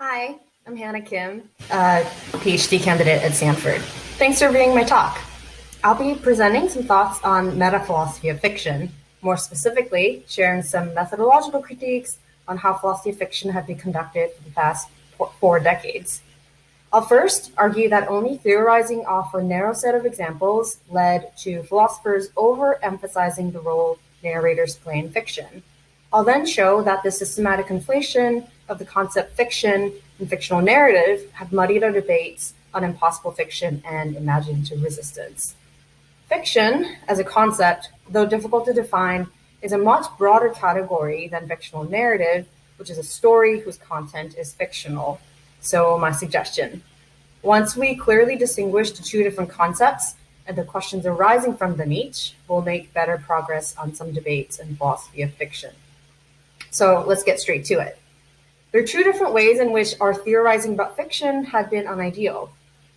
Hi, I'm Hannah Kim, PhD candidate at Stanford. Thanks for reading my talk. I'll be presenting some thoughts on metaphilosophy of fiction, more specifically, sharing some methodological critiques on how philosophy of fiction has been conducted for the past 4 decades. I'll first argue that only theorizing off a narrow set of examples led to philosophers overemphasizing the role narrators play in fiction. I'll then show that the systematic conflation of the concept fiction and fictional narrative have muddied our debates on impossible fiction and imaginative resistance. Fiction, as a concept, though difficult to define, is a much broader category than fictional narrative, which is a story whose content is fictional. So my suggestion: once we clearly distinguish the two different concepts and the questions arising from them each, we'll make better progress on some debates in philosophy of fiction. So let's get straight to it. There are two different ways in which our theorizing about fiction had been unideal.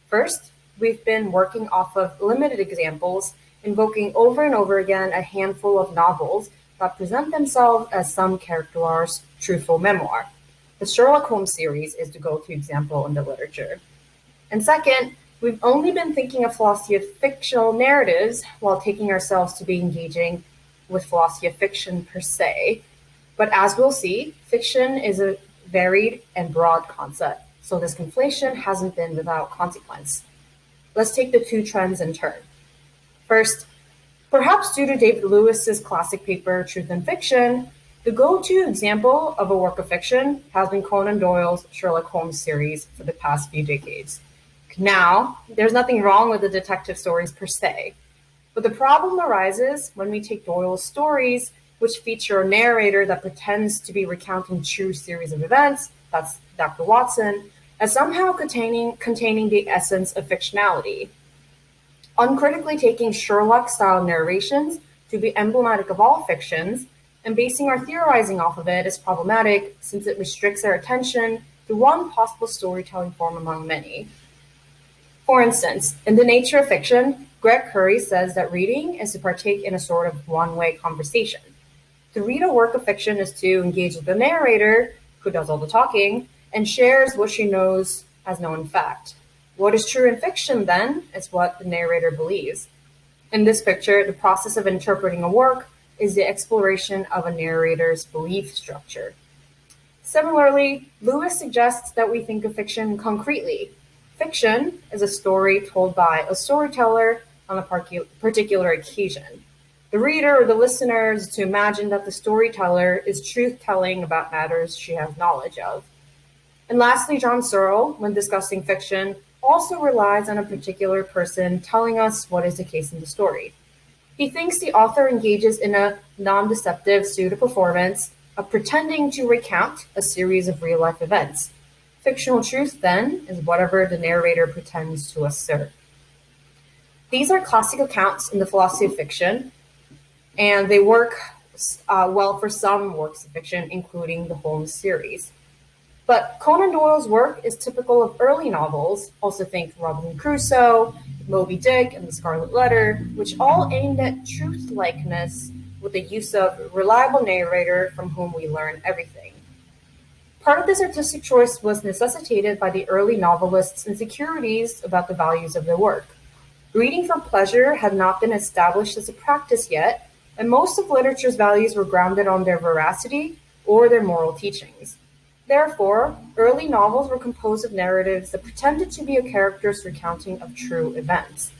First, we've been working off of limited examples, invoking over and over again a handful of novels that present themselves as some character's truthful memoir. The Sherlock Holmes series is the go-to example in the literature. And second, we've only been thinking of philosophy of fictional narratives while taking ourselves to be engaging with philosophy of fiction per se. But as we'll see, fiction is a varied and broad concept, so this conflation hasn't been without consequence. Let's take the two trends in turn. First, perhaps due to David Lewis's classic paper, Truth and Fiction, the go-to example of a work of fiction has been Conan Doyle's Sherlock Holmes series for the past few decades. Now, there's nothing wrong with the detective stories per se, but the problem arises when we take Doyle's stories, which feature a narrator that pretends to be recounting true series of events, that's Dr. Watson, as somehow containing the essence of fictionality. Uncritically taking Sherlock-style narrations to be emblematic of all fictions and basing our theorizing off of it is problematic since it restricts our attention to one possible storytelling form among many. For instance, in The Nature of Fiction, Greg Curry says that reading is to partake in a sort of one-way conversation. To read a work of fiction is to engage with the narrator, who does all the talking, and shares what she knows as known fact. What is true in fiction, then, is what the narrator believes. In this picture, the process of interpreting a work is the exploration of a narrator's belief structure. Similarly, Lewis suggests that we think of fiction concretely. Fiction is a story told by a storyteller on a particular occasion. The reader or the listener is to imagine that the storyteller is truth-telling about matters she has knowledge of. And lastly, John Searle, when discussing fiction, also relies on a particular person telling us what is the case in the story. He thinks the author engages in a non-deceptive pseudo-performance of pretending to recount a series of real-life events. Fictional truth, then, is whatever the narrator pretends to assert. These are classic accounts in the philosophy of fiction, and they work well for some works of fiction, including the Holmes series. But Conan Doyle's work is typical of early novels, also think Robinson Crusoe, Moby Dick, and The Scarlet Letter, which all aimed at truth-likeness with the use of a reliable narrator from whom we learn everything. Part of this artistic choice was necessitated by the early novelists' insecurities about the values of their work. Reading for pleasure had not been established as a practice yet, and most of literature's values were grounded on their veracity or their moral teachings. Therefore, early novels were composed of narratives that pretended to be a character's recounting of true events.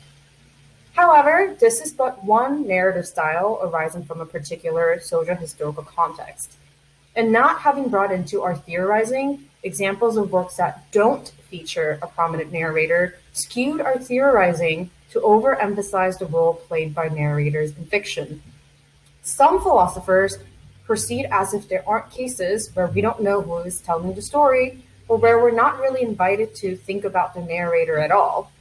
However, this is but one narrative style arising from a particular socio-historical context. And not having brought into our theorizing examples of works that don't feature a prominent narrator skewed our theorizing to overemphasize the role played by narrators in fiction. Some philosophers proceed as if there aren't cases where we don't know who is telling the story or where we're not really invited to think about the narrator at all.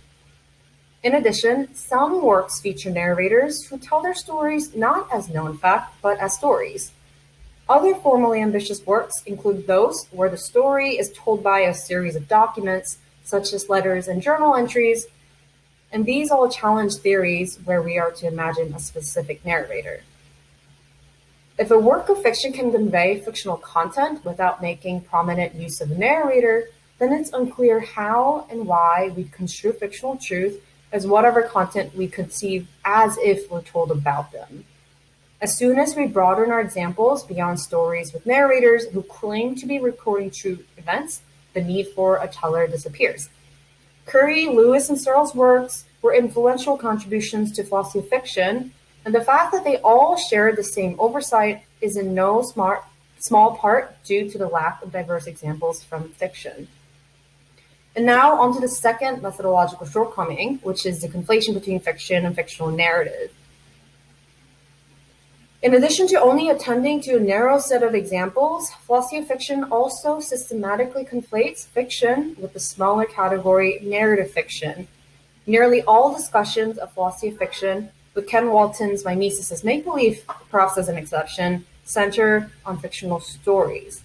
In addition, some works feature narrators who tell their stories not as known fact, but as stories. Other formally ambitious works include those where the story is told by a series of documents, such as letters and journal entries, and these all challenge theories where we are to imagine a specific narrator. If a work of fiction can convey fictional content without making prominent use of a narrator, then it's unclear how and why we construe fictional truth as whatever content we conceive as if we're told about them. As soon as we broaden our examples beyond stories with narrators who claim to be recording true events, the need for a teller disappears. Curry, Lewis, and Searle's works were influential contributions to philosophy of fiction, and the fact that they all shared the same oversight is in no small part due to the lack of diverse examples from fiction. And now onto the second methodological shortcoming, which is the conflation between fiction and fictional narrative. In addition to only attending to a narrow set of examples, philosophy of fiction also systematically conflates fiction with the smaller category narrative fiction. Nearly all discussions of philosophy of fiction, with Ken Walton's Mimesis as Make-Believe, perhaps as an exception, center on fictional stories.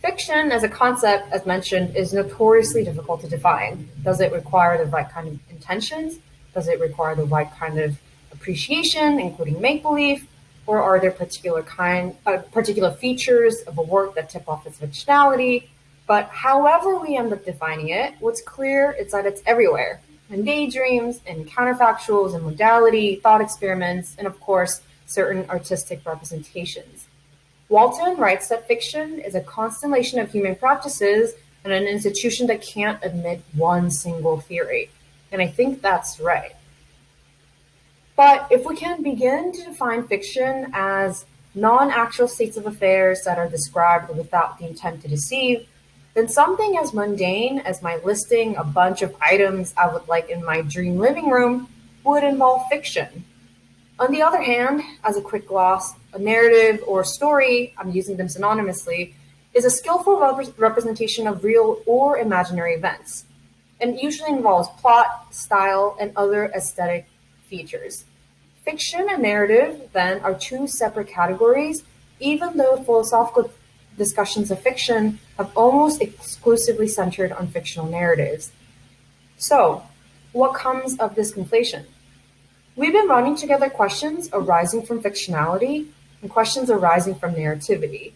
Fiction as a concept, as mentioned, is notoriously difficult to define. Does it require the right kind of intentions? Does it require the right kind of appreciation, including make-believe? Or are there particular features of a work that tip off its fictionality? But however we end up defining it, what's clear is that it's everywhere. In daydreams, in counterfactuals, in modality, thought experiments, and of course, certain artistic representations. Walton writes that fiction is a constellation of human practices and an institution that can't admit one single theory. And I think that's right. But if we can begin to define fiction as non-actual states of affairs that are described without the intent to deceive, then something as mundane as my listing a bunch of items I would like in my dream living room would involve fiction. On the other hand, as a quick gloss, a narrative or story, I'm using them synonymously, is a skillful representation of real or imaginary events, and usually involves plot, style, and other aesthetic features. Fiction and narrative, then, are two separate categories, even though philosophical discussions of fiction have almost exclusively centered on fictional narratives. So, what comes of this conflation? We've been running together questions arising from fictionality and questions arising from narrativity.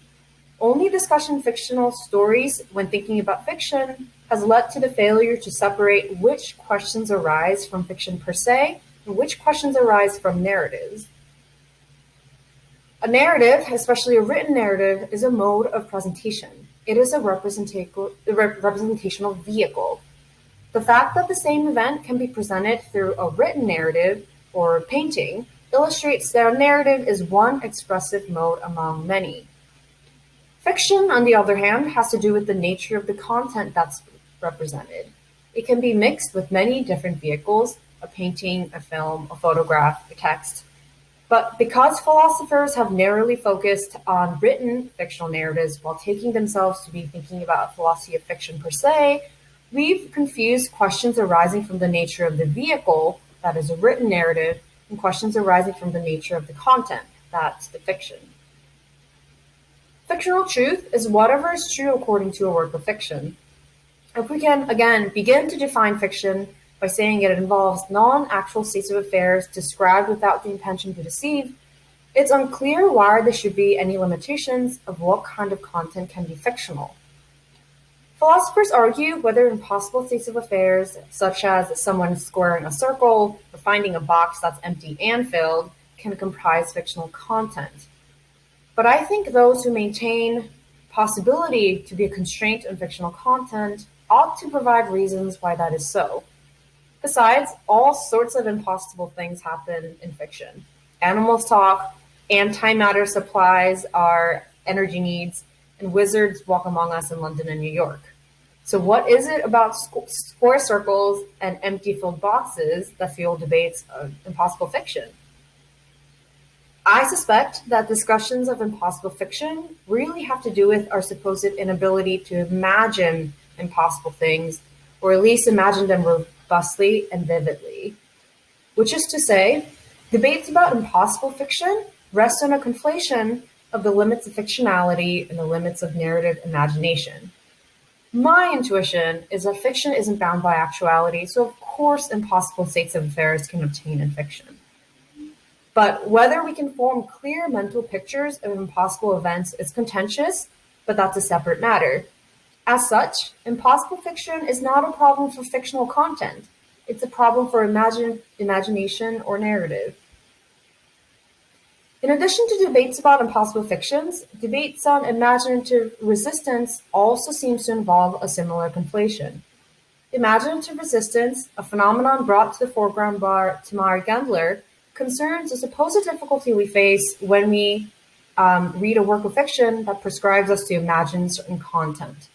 Only discussion fictional stories when thinking about fiction has led to the failure to separate which questions arise from fiction per se and which questions arise from narratives. A narrative, especially a written narrative, is a mode of presentation. It is a representational vehicle. The fact that the same event can be presented through a written narrative or a painting illustrates that a narrative is one expressive mode among many. Fiction, on the other hand, has to do with the nature of the content that's represented. It can be mixed with many different vehicles, a painting, a film, a photograph, a text. But because philosophers have narrowly focused on written fictional narratives while taking themselves to be thinking about philosophy of fiction per se, we've confused questions arising from the nature of the vehicle, that is a written narrative, and questions arising from the nature of the content, that's the fiction. Fictional truth is whatever is true according to a work of fiction. If we can, again, begin to define fiction by saying it involves non-actual states of affairs described without the intention to deceive, it's unclear why there should be any limitations of what kind of content can be fictional. Philosophers argue whether impossible states of affairs, such as someone squaring a circle or finding a box that's empty and filled, can comprise fictional content. But I think those who maintain possibility to be a constraint on fictional content ought to provide reasons why that is so. Besides, all sorts of impossible things happen in fiction. Animals talk, antimatter supplies our energy needs, and wizards walk among us in London and New York. So what is it about square circles and empty filled boxes that fuel debates of impossible fiction? I suspect that discussions of impossible fiction really have to do with our supposed inability to imagine impossible things, or at least imagine them robustly and vividly. Which is to say, debates about impossible fiction rest on a conflation of the limits of fictionality and the limits of narrative imagination. My intuition is that fiction isn't bound by actuality, so of course impossible states of affairs can obtain in fiction. But whether we can form clear mental pictures of impossible events is contentious, but that's a separate matter. As such, impossible fiction is not a problem for fictional content. It's a problem for imagination or narrative. In addition to debates about impossible fictions, debates on imaginative resistance also seems to involve a similar conflation. Imaginative resistance, a phenomenon brought to the foreground by Tamar Gendler, concerns the supposed difficulty we face when we read a work of fiction that prescribes us to imagine certain content.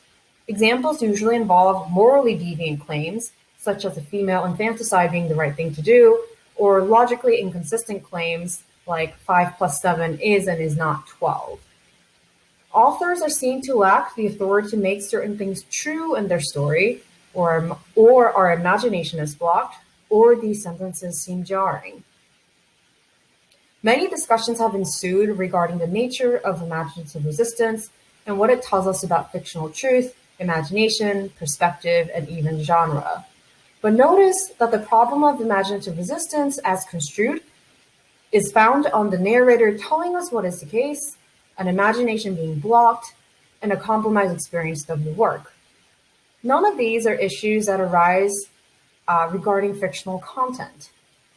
Examples usually involve morally deviant claims, such as a female infanticide being the right thing to do, or logically inconsistent claims like 5 plus 7 is and is not 12. Authors are seen to lack the authority to make certain things true in their story, or our imagination is blocked, or these sentences seem jarring. Many discussions have ensued regarding the nature of imaginative resistance and what it tells us about fictional truth, imagination, perspective, and even genre. But notice that the problem of imaginative resistance as construed is found on the narrator telling us what is the case, an imagination being blocked, and a compromised experience of the work. None of these are issues that arise regarding fictional content.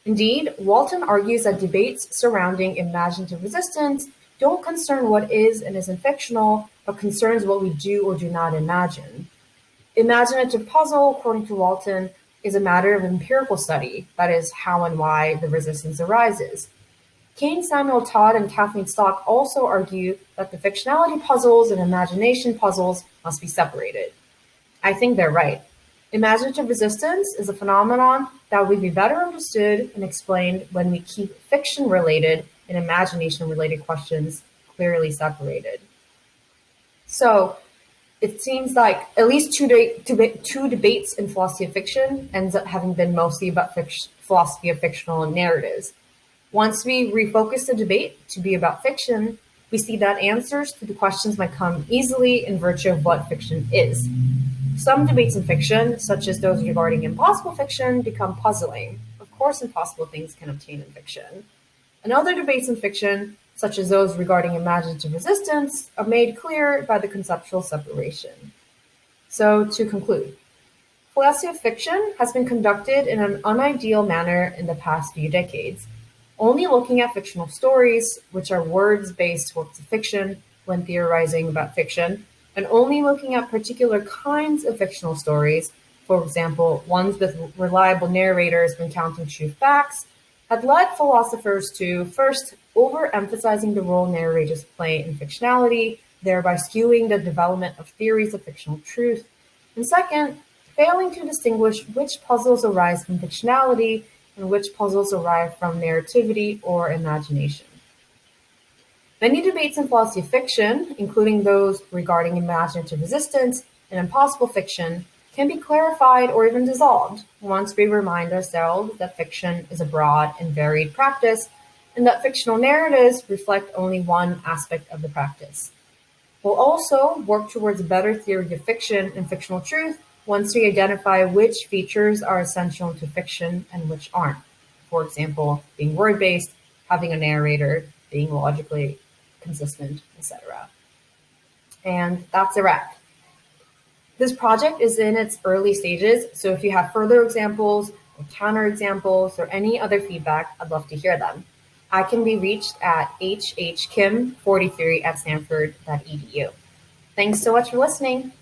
Indeed, Walton argues that debates surrounding imaginative resistance don't concern what is and isn't fictional, but concerns what we do or do not imagine. Imaginative puzzle, according to Walton, is a matter of empirical study, that is, how and why the resistance arises. Kane, Samuel Todd, and Kathleen Stock also argue that the fictionality puzzles and imagination puzzles must be separated. I think they're right. Imaginative resistance is a phenomenon that would be better understood and explained when we keep fiction-related and imagination-related questions clearly separated. So it seems like at least two debates in philosophy of fiction ends up having been mostly about philosophy of fictional narratives. Once we refocus the debate to be about fiction, we see that answers to the questions might come easily in virtue of what fiction is. Some debates in fiction, such as those regarding impossible fiction, become puzzling. Of course, impossible things can obtain in fiction. And other debates in fiction, such as those regarding imaginative resistance, are made clear by the conceptual separation. So, to conclude, philosophy of fiction has been conducted in an unideal manner in the past few decades, only looking at fictional stories, which are words-based works of fiction, when theorizing about fiction, and only looking at particular kinds of fictional stories, for example, ones with reliable narrators recounting true facts, had led philosophers to, first, overemphasizing the role narrators play in fictionality, thereby skewing the development of theories of fictional truth, and second, failing to distinguish which puzzles arise from fictionality and which puzzles arise from narrativity or imagination. Many debates in philosophy of fiction, including those regarding imaginative resistance and impossible fiction, can be clarified or even dissolved once we remind ourselves that fiction is a broad and varied practice and that fictional narratives reflect only one aspect of the practice. We'll also work towards a better theory of fiction and fictional truth once we identify which features are essential to fiction and which aren't. For example, being word-based, having a narrator, being logically consistent, etc. And that's a wrap. This project is in its early stages, so if you have further examples or counterexamples or any other feedback, I'd love to hear them. I can be reached at hhkim43@stanford.edu. Thanks so much for listening.